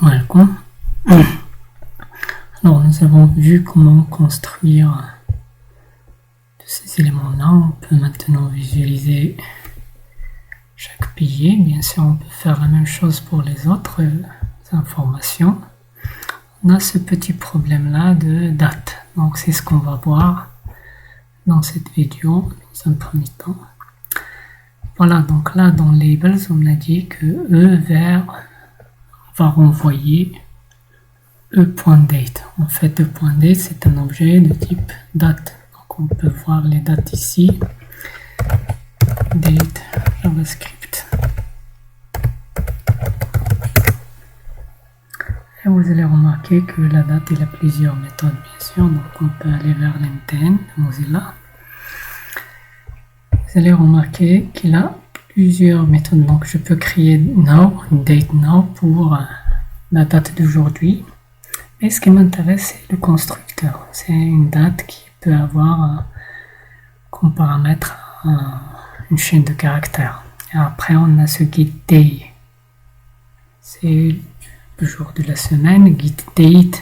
Welcome. Alors nous avons vu comment construire tous ces éléments-là. On peut maintenant visualiser chaque pilier. Bien sûr, on peut faire la même chose pour les autres informations. On a ce petit problème-là de date. Donc c'est ce qu'on va voir dans cette vidéo dans un premier temps. Voilà, donc là dans Labels, on a dit que E va renvoyer e.date. En fait, e.date, c'est un objet de type date. Donc on peut voir les dates ici. Date JavaScript. Et vous allez remarquer que la date, il a plusieurs méthodes, bien sûr. Donc on peut aller vers l'MTN de Mozilla. Vous allez remarquer qu'il a plusieurs méthodes. Donc je peux créer now, date now pour la date d'aujourd'hui. Mais ce qui m'intéresse, c'est le constructeur. C'est une date qui peut avoir comme paramètre une chaîne de caractères. Et après, on a ce getDay. C'est le jour de la semaine. GetDate,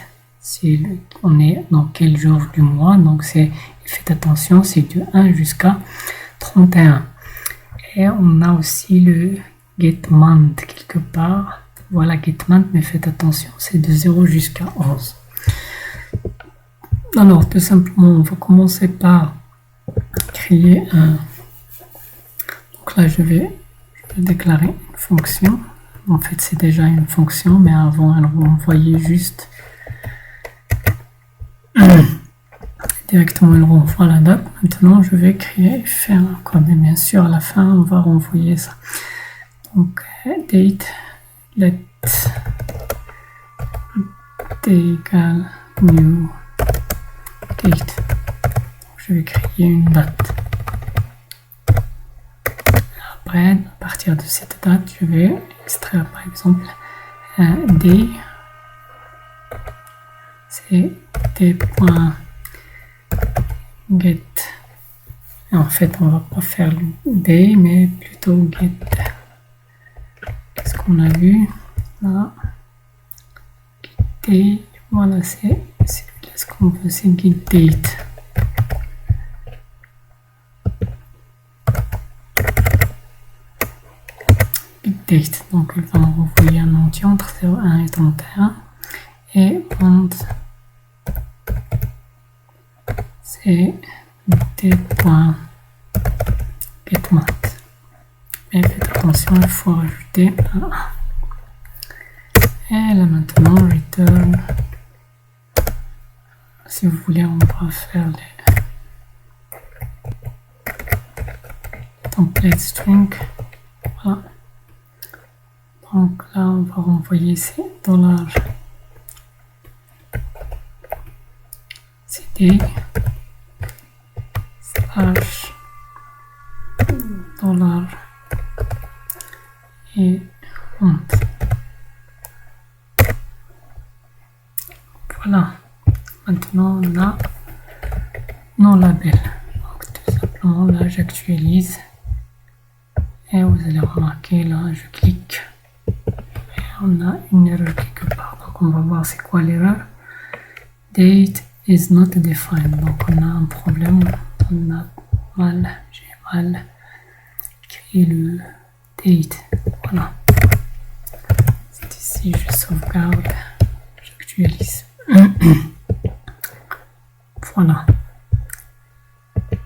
on est dans quel jour du mois. Donc faites attention, c'est du 1 jusqu'à 31. Et on a aussi le getMonth quelque part. Voilà getMonth, mais faites attention, c'est de 0 jusqu'à 11. Alors, tout simplement, on va commencer par créer un... Donc là, je vais déclarer une fonction. En fait, c'est déjà une fonction, mais avant, elle va envoyer juste... Directement, elle renvoie la date. Maintenant, je vais faire un code. Et bien sûr, à la fin, on va renvoyer ça. Donc, date, let égale new date. Je vais créer une date. Après, à partir de cette date, je vais extraire par exemple un day. C'est day.get. Et en fait, on va pas faire le day, mais plutôt get. Qu'est-ce qu'on a vu là? Day, voilà, c'est ce qu'on veut, c'est getDate. GetDate, donc il va envoyer un entier entre 01 et 31. Et month, c'est d.getMonth. Et faites attention, il faut rajouter un 1. Et là maintenant, return. Si vous voulez, on va faire les template string. Voilà. Donc là, on va renvoyer ces dollars cd slash dollar et month. Voilà. Maintenant, on a nos labels. Donc, tout simplement, là, j'actualise. Et vous allez remarquer, là, je clique. Et on a une erreur quelque part. Donc, on va voir c'est quoi l'erreur. Date is not defined. Donc, on a un problème. J'ai mal créé le date. Voilà. C'est ici, je sauvegarde, j'actualise. Voilà. Et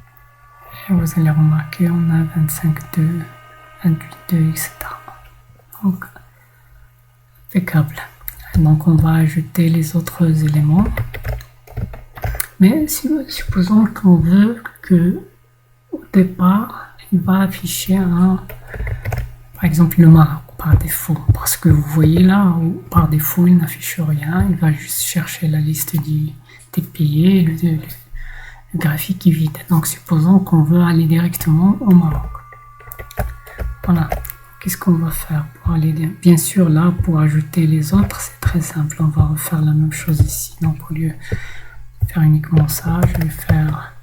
vous allez remarquer, on a 25.2, 28.2, etc. Donc, impeccable. Donc, on va ajouter les autres éléments. Mais supposons qu'on veut que au départ, il va afficher par exemple le Maroc par défaut. Parce que vous voyez là, par défaut, il n'affiche rien. Il va juste chercher la liste des pays, le graphique est vide. Donc supposons qu'on veut aller directement au Maroc. Voilà. Qu'est-ce qu'on va faire pour aller bien sûr là, pour ajouter les autres, c'est très simple. On va refaire la même chose ici. Donc au lieu de faire uniquement ça, je vais faire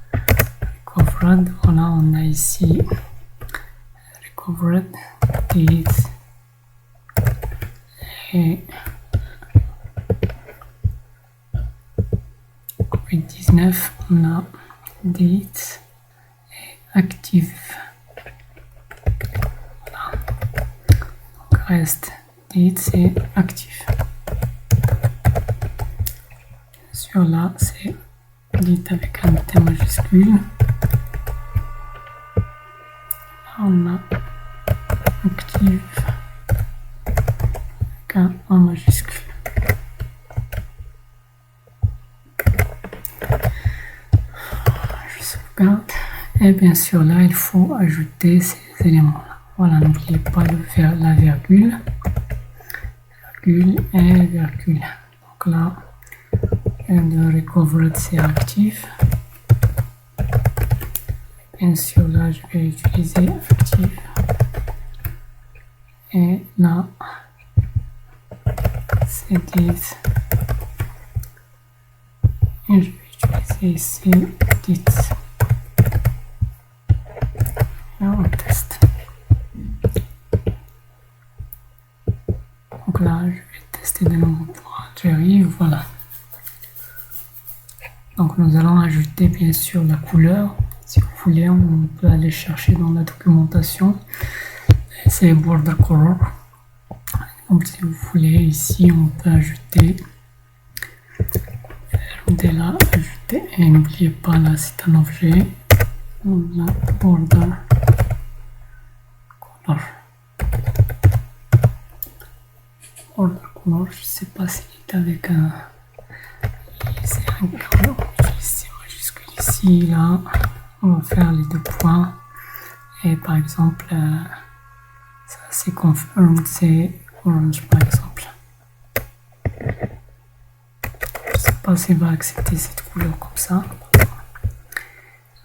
recovered. Voilà, on a ici recovered dates et 29, on a date et active. Voilà. Donc reste date, c'est actif. Sur là, c'est date avec un T majuscule. Là, on a active avec un A majuscule. Et bien sûr là il faut ajouter ces éléments là. Voilà, n'oubliez pas de faire la virgule et virgule. Donc là le recovered c'est actif. Bien sûr là je vais utiliser active et là c'est 10 et je vais utiliser ici 10. On teste. Donc là, je vais tester de nouveau pour Jerry. Voilà. Donc nous allons ajouter bien sûr la couleur. Si vous voulez, on peut aller chercher dans la documentation. C'est border color. Donc si vous voulez, ici on peut ajouter. Dès là, ajouter. Et n'oubliez pas là, c'est un objet. Voilà, border. Border color, je sais pas s'il est avec un. C'est un grand. Ici, majuscule ici, là. On va faire les deux points. Et par exemple, ça c'est confirmed, c'est orange par exemple. Je sais pas s'il va accepter cette couleur comme ça.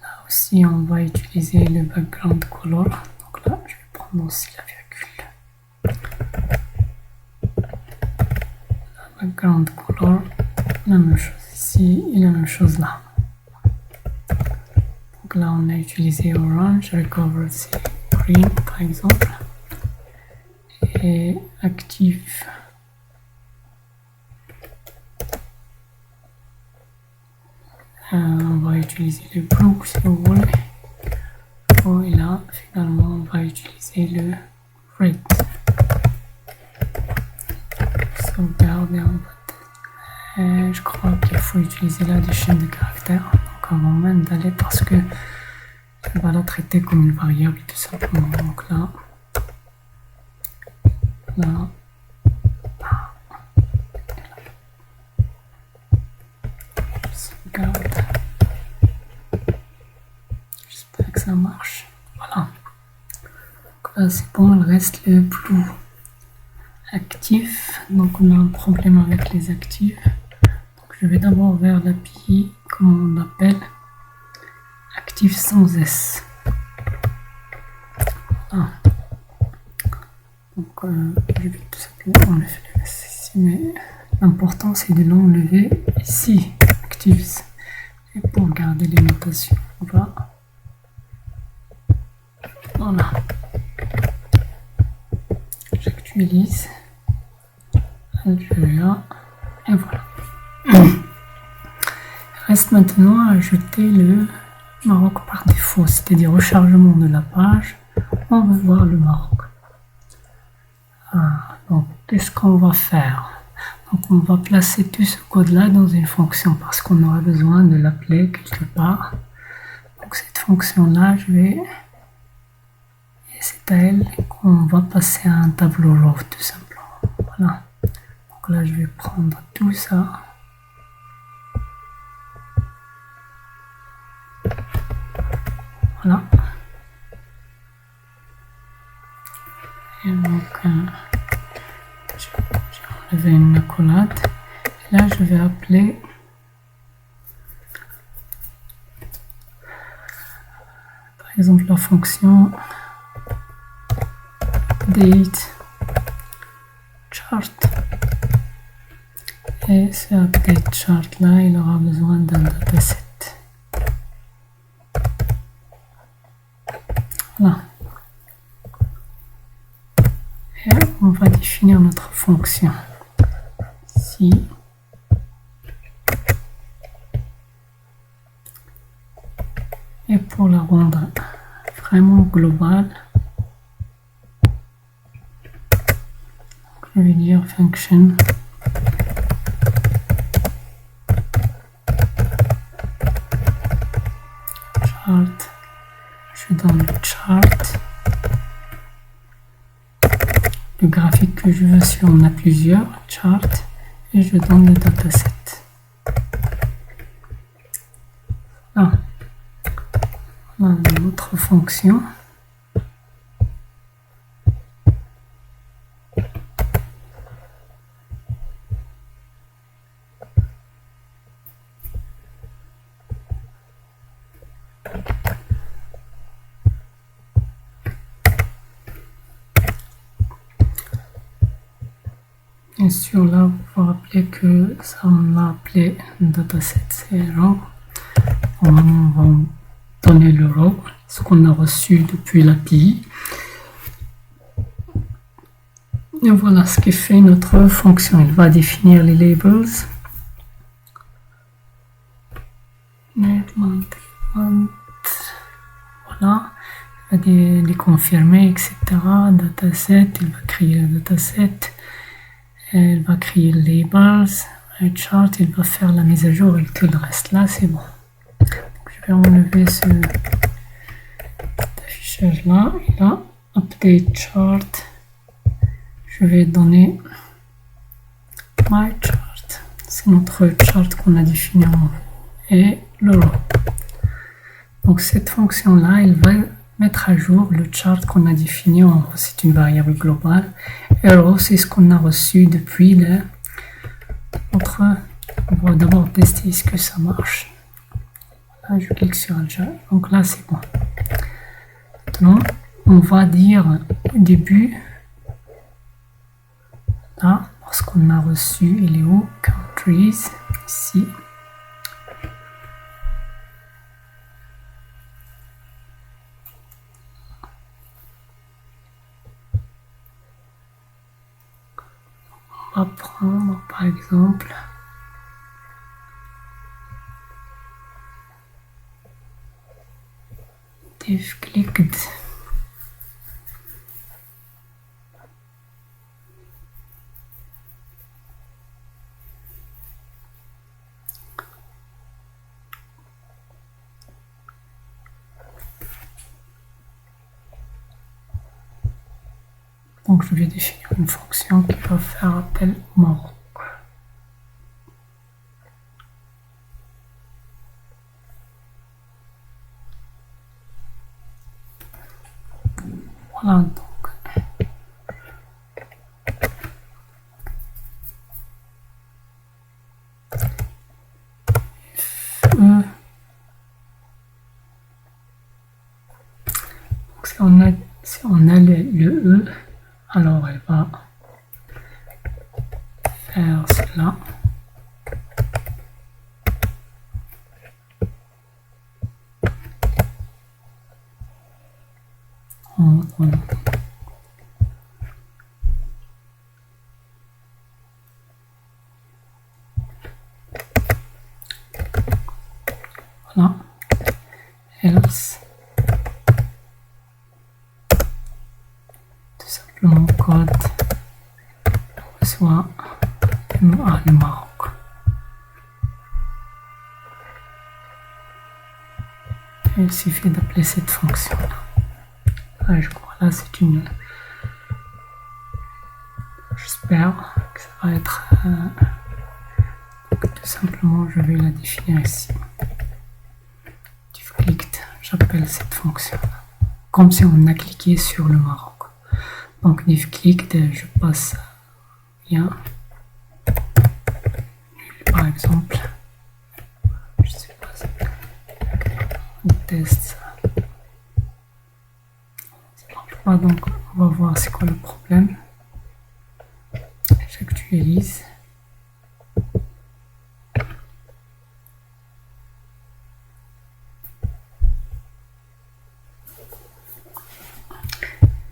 Là aussi, on va utiliser le background color. Donc là, je vais prendre aussi la virgule. La background color, la même chose ici et la même chose là. Donc là, on a utilisé orange, recovered c'est green par exemple. Et active. On va utiliser le blue si vous voulez. Oh, et là, finalement, on va utiliser le red. Sauvegarde et on va. Et je crois qu'il faut utiliser là des chaînes de caractères. Donc avant même d'aller parce que on va la traiter comme une variable tout simplement. Donc là. Sauvegarde. J'espère que ça marche. Voilà. Donc là c'est bon, il reste le blue actif. Donc on a un problème avec les actifs. Donc je vais d'abord vers l'API, comme on l'appelle, actif sans S. Voilà. Donc je vais tout simplement enlever le S ici, mais l'important c'est de l'enlever ici, actives. Et pour garder les notations, on va. Voilà. J'actualise. Algeria. Et voilà. Il reste maintenant à ajouter le Maroc par défaut, c'est-à-dire au chargement de la page, on va voir le Maroc. Donc, qu'est-ce qu'on va faire? Donc, on va placer tout ce code-là dans une fonction parce qu'on aura besoin de l'appeler quelque part. Donc, cette fonction-là, et c'est à elle qu'on va passer à un tableau raw, tout simplement. Voilà. Donc là, je vais prendre tout ça. Voilà. Et donc, j'ai enlevé une accolade. Et là, je vais appeler par exemple la fonction date chart. Et ce update chart là, il aura besoin d'un dataset. Voilà. Et on va définir notre fonction. Si Et pour la rendre vraiment globale, je vais dire function chart. Je donne le chart. Le graphique que je veux, si on a plusieurs charts, et je donne le dataset. Ah. Voilà une autre fonction. Bien sûr, là, vous vous rappelez que ça, on l'a appelé dataset, c'est raw. Normalement, on va donner le raw, ce qu'on a reçu depuis l'API. Et voilà ce qui fait notre fonction. Elle va définir les labels. Voilà. Elle va les confirmer, etc. Dataset, elle va créer le dataset. Elle va créer le labels. Le chart, il va faire la mise à jour et tout le reste. Là, c'est bon. Donc, je vais enlever ce affichage là. Et là, update chart. Je vais donner my chart. C'est notre chart qu'on a défini en haut. Et le row. Donc cette fonction là, elle va mettre à jour le chart qu'on a défini en haut. C'est une variable globale. Et row, c'est ce qu'on a reçu depuis notre. On va d'abord tester est-ce que ça marche. Là, je clique sur Alja. Donc là, c'est bon. Maintenant, on va dire au début. Là, lorsqu'on a reçu, il est où? Countries, ici. On va prendre, par exemple, div clicked. Donc je vais définir une fonction qui va faire appel au Maroc. Voilà donc. Donc si on a le E, alors elle va faire cela. Voilà. Else. Tout simplement code soit MA le Maroc. Et il suffit d'appeler cette fonction là. Je crois là c'est une. J'espère que ça va être. Tout simplement je vais la définir ici. J'appelle cette fonction comme si on a cliqué sur le Maroc. Donc div clicked, je passe bien par exemple, je sais pas, on teste ça, marche pas, donc on va voir c'est quoi le problème. J'actualise.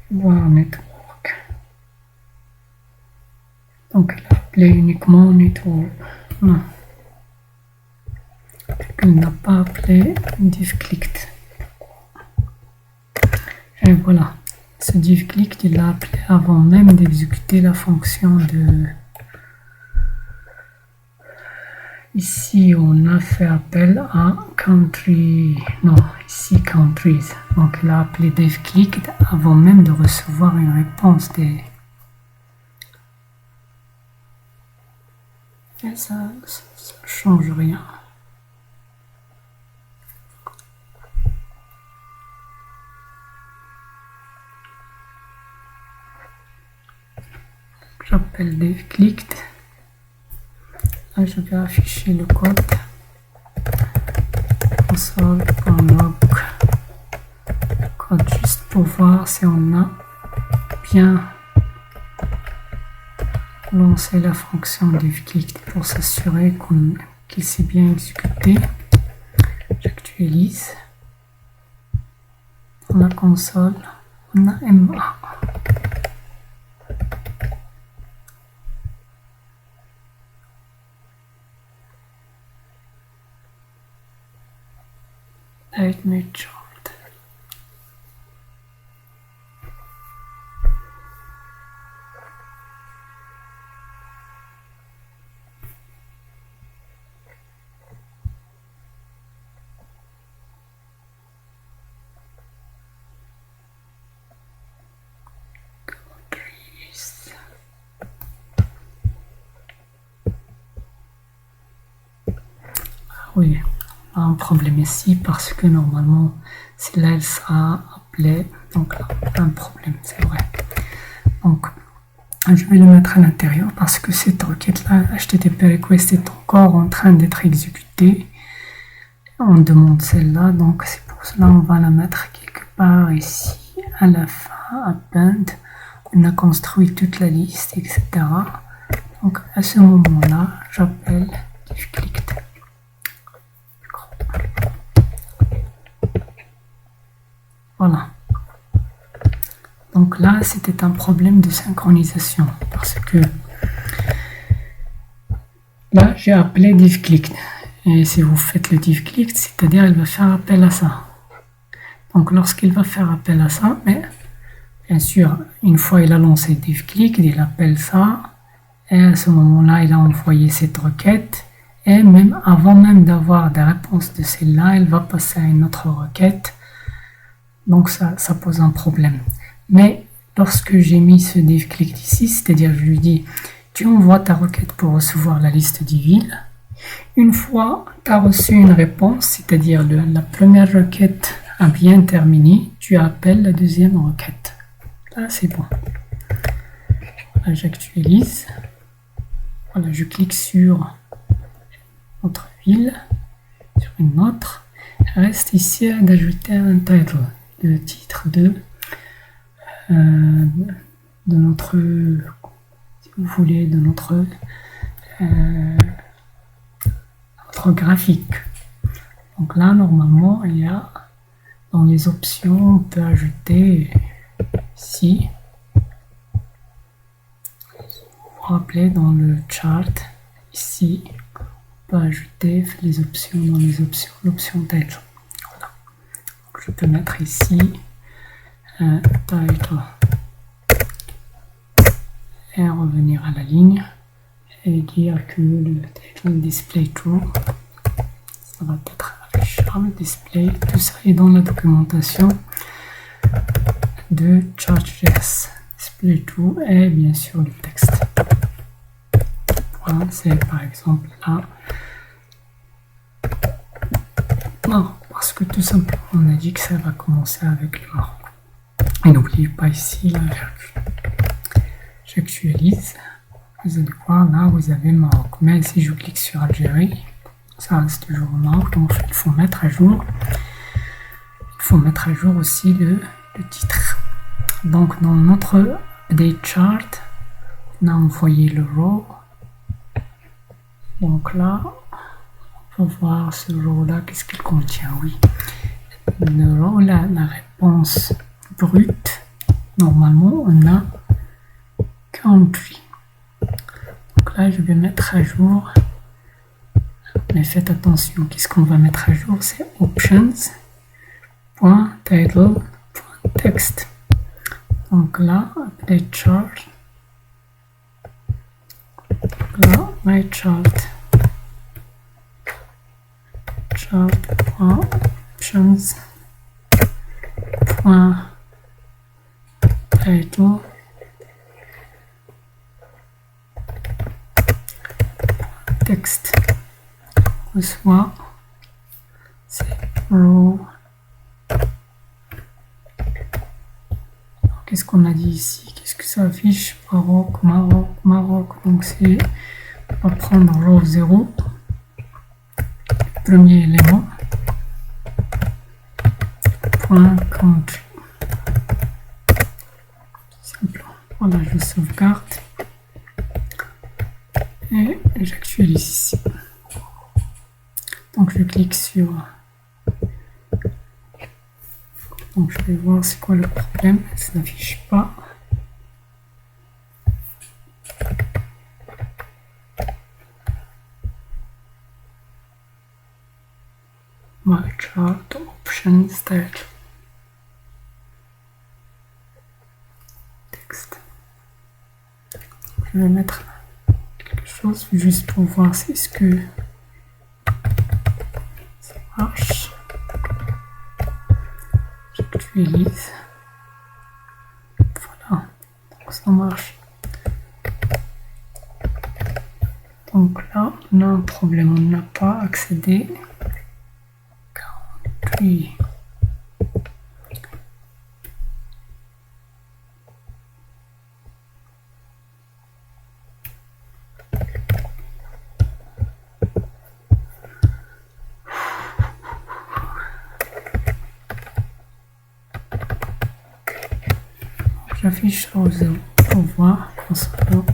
Voir network. Donc elle a appelé uniquement network. Non. Elle n'a pas appelé div clicked. Et voilà, ce div clicked, il l'a appelé avant même d'exécuter la fonction de... Ici, on a fait appel à country, non, ici countries. Donc, il a appelé divClicked avant même de recevoir une réponse des... Et ça change rien. J'appelle divClicked. Là, je vais afficher le code console.log code juste pour voir si on a bien lancé la fonction divClicked pour s'assurer qu'il s'est bien exécuté. J'actualise. Dans la console, on a MA. Ultimate chart. Oui, on a un problème ici parce que normalement, celle-là, elle sera appelée. Donc là, un problème, c'est vrai. Donc, je vais le mettre à l'intérieur parce que cette requête-là, HTTP request, est encore en train d'être exécutée. On demande celle-là, donc c'est pour cela on va la mettre quelque part ici, à la fin, append. On a construit toute la liste, etc. Donc à ce moment-là, j'appelle divClicked. Voilà. Donc là, c'était un problème de synchronisation parce que là, j'ai appelé divClicked. Et si vous faites le divClicked, c'est-à-dire il va faire appel à ça. Donc lorsqu'il va faire appel à ça, mais bien sûr, une fois il a lancé divClicked, il appelle ça, et à ce moment-là, il a envoyé cette requête, et même avant même d'avoir des réponses de celle-là, il va passer à une autre requête. Donc ça pose un problème. Mais lorsque j'ai mis ce divClicked ici, c'est-à-dire je lui dis, tu envoies ta requête pour recevoir la liste des villes. Une fois tu as reçu une réponse, c'est-à-dire la première requête a bien terminé, tu appelles la deuxième requête. Là, c'est bon. Voilà, j'actualise. Voilà, je clique sur notre ville, sur une autre. Il reste ici d'ajouter un title, le titre de notre, si vous voulez, de notre graphique. Donc là, normalement, il y a dans les options, on peut ajouter ici, vous vous rappelez, dans le chart, ici, on peut ajouter les options dans les options, l'option title. Voilà. Donc, je peux mettre ici un title et revenir à la ligne et dire que le title display true, ça va être affichable, display, tout ça est dans la documentation de Chart.js. Display true et bien sûr le texte. Point, c'est par exemple là. Non, parce que tout simplement on a dit que ça va commencer avec le Maroc. Et n'oubliez pas ici la virgule. J'actualise. Vous allez voir là, vous avez Maroc. Mais si je clique sur Algérie, ça reste toujours Maroc. Donc il faut mettre à jour. Il faut mettre à jour aussi le titre. Donc dans notre update chart, on a envoyé le row. Donc là, on va voir ce row là, qu'est-ce qu'il contient. Oui, le row là, la réponse brute, normalement on a country. Donc là, je vais mettre à jour. Mais faites attention, qu'est-ce qu'on va mettre à jour? C'est options.title.name. texte. Donc là, update chart. Là, my chart. Chart.options. Title. Texte. Reçoit. C'est row. Qu'est-ce qu'on a dit ici? Qu'est-ce que ça affiche? Maroc, Maroc, Maroc. Donc c'est, on va prendre row 0. Premier élément. Point country. Simple. Voilà, je sauvegarde. Et j'actualise ici. Donc je clique sur... Donc je vais voir c'est quoi le problème. Ça n'affiche pas. My chart option style. Texte. Je vais mettre quelque chose juste pour voir si est-ce que ça marche. J'actualise. Voilà. Donc ça marche. Donc là, on a un problème. On n'a pas accédé. Country. J'affiche au 0 pour voir qu'on se bloque.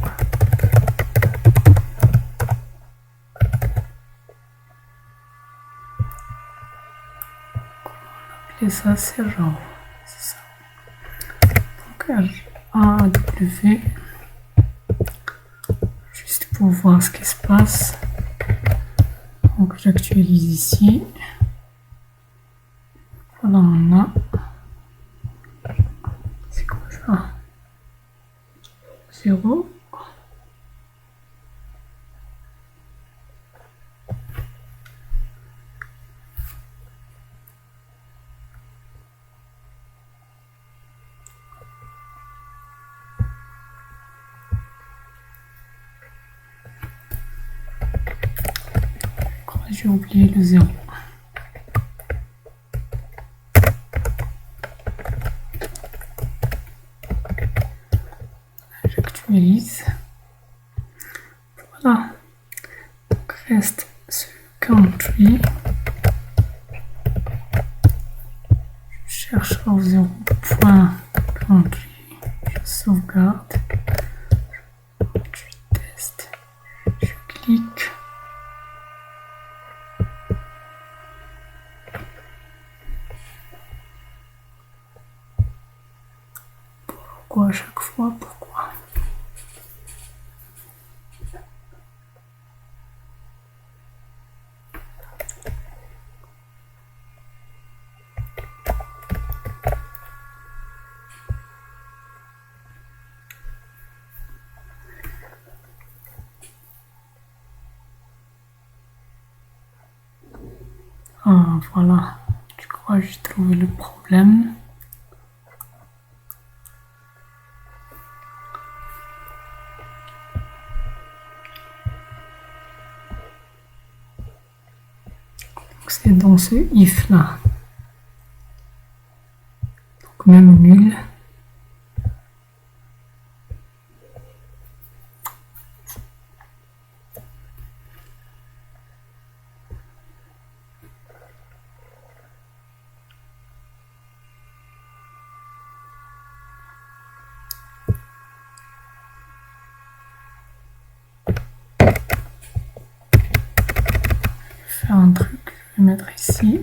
Et ça c'est genre, c'est ça. Donc AW, juste pour voir ce qui se passe. Donc j'actualise ici. Voilà, on a. C'est quoi ça? 0. J'ai oublié le 0. J'actualise. Voilà. Donc reste ce country. Je cherche au 0.country. Je sauvegarde. Je teste. Je clique. Pourquoi à chaque fois? Pourquoi? Ah, voilà. Je crois que j'ai trouvé le problème. C'est dans ce if là. Donc même nul. Faire un truc, je vais mettre ici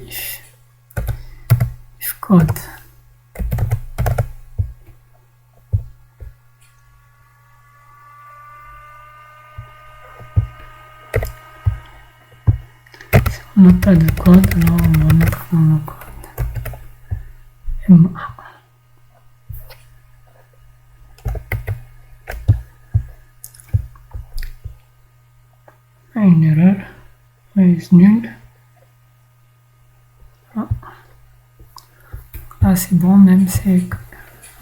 if code. Si on n'a pas de code, alors on va mettre dans le code MA. une erreur, est nulle. Là c'est bon, même c'est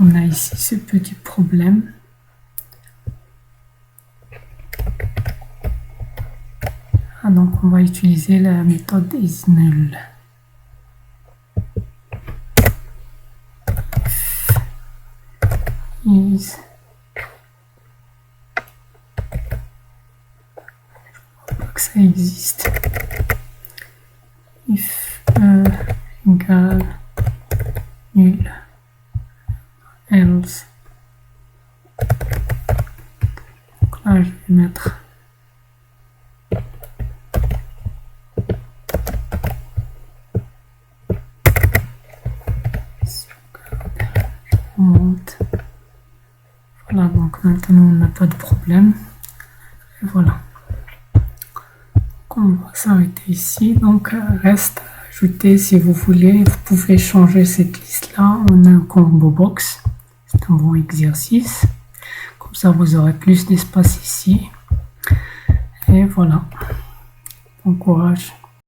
on a ici ce petit problème. Donc on va utiliser la méthode isNull. Is je crois pas que ça existe. If égale nul, else. Donc là je vais mettre monte. Voilà, donc maintenant on n'a pas de problème. Et voilà. Donc on va s'arrêter ici. Donc reste à ajouter si vous voulez. Vous pouvez changer cette liste là en un combo box. C'est un bon exercice. Comme ça vous aurez plus d'espace ici. Et voilà. Bon courage.